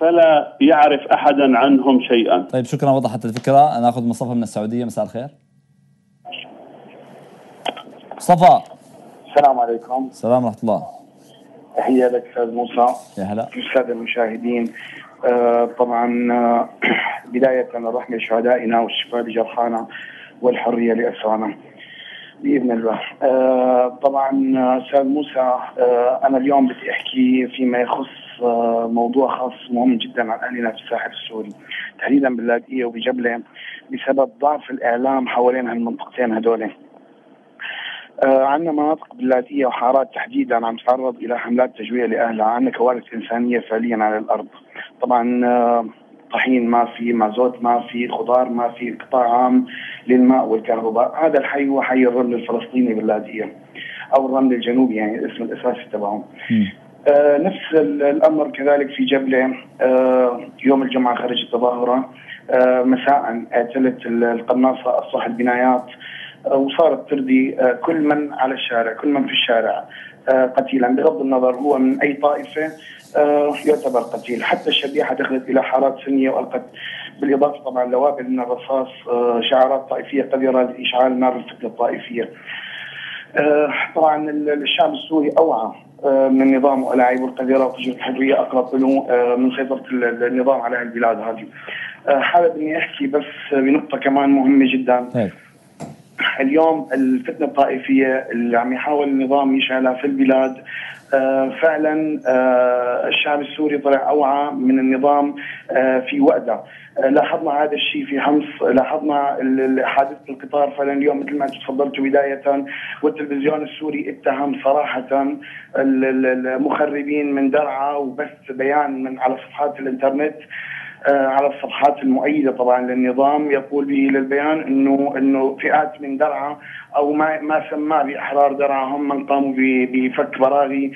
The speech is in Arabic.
فلا يعرف أحدا عنهم شيئا. طيب شكرا، وضحت الفكرة. ناخذ مصطفى من السعودية. مساء الخير مصطفى. السلام عليكم. السلام ورحمة الله. تحية لك أستاذ موسى. يا هلا. السادة المشاهدين، طبعا بداية الرحمة لشهدائنا والشفاء لجرحانا والحرية لأسرانا بإذن الله. طبعا أستاذ موسى، أنا اليوم بدي أحكي فيما يخص موضوع خاص مهم جدا عن أهلنا في الساحل السوري، تحديدا باللاذقية وبجبلة، بسبب ضعف الإعلام حوالين هالمنطقتين هدول. عندنا مناطق باللاذقية وحارات تحديدا عم تتعرض إلى حملات تجويع لأهلها، عندنا كوارث إنسانية فعليا على الأرض. طبعا طحين ما في، مازوت ما في، خضار ما في، قطاع عام للماء والكهرباء. هذا الحي هو حي الرمل الفلسطيني باللاذقية أو الرمل الجنوبي، يعني الاسم الأساسي تبعهم. نفس الأمر كذلك في جبلة. يوم الجمعة خرجت تظاهرة، مساء اعتلت القناصة الصح البنايات وصارت تردي كل من على الشارع، كل من في الشارع قتيلا، بغض النظر هو من أي طائفة يعتبر قتيل. حتى الشبيحة دخلت إلى حارات سنية وألقت بالإضافة طبعا لوابل من الرصاص شعارات طائفية قذرة لإشعال نار الفتنة الطائفية. طبعا الشعب السوري أوعى من النظام وألاعيبه القذرة وفجر الحرية أقرب له من سيطرة النظام على البلاد هذه. حابب إني أحكي بس بنقطة كمان مهمة جدا. اليوم الفتنة الطائفية اللي عم يحاول النظام يشعلها في البلاد، فعلا الشعب السوري طلع أوعى من النظام في وقته. لاحظنا هذا الشيء في حمص، لاحظنا حادثة القطار فعلا اليوم مثل ما تفضلتوا بداية، والتلفزيون السوري اتهم صراحة المخربين من درعا، وبث بيان من على صفحات الانترنت، على الصفحات المؤيدة طبعا للنظام، يقول به للبيان انه فئات من درعا او ما سماه باحرار درعا هم من قاموا بفك براغي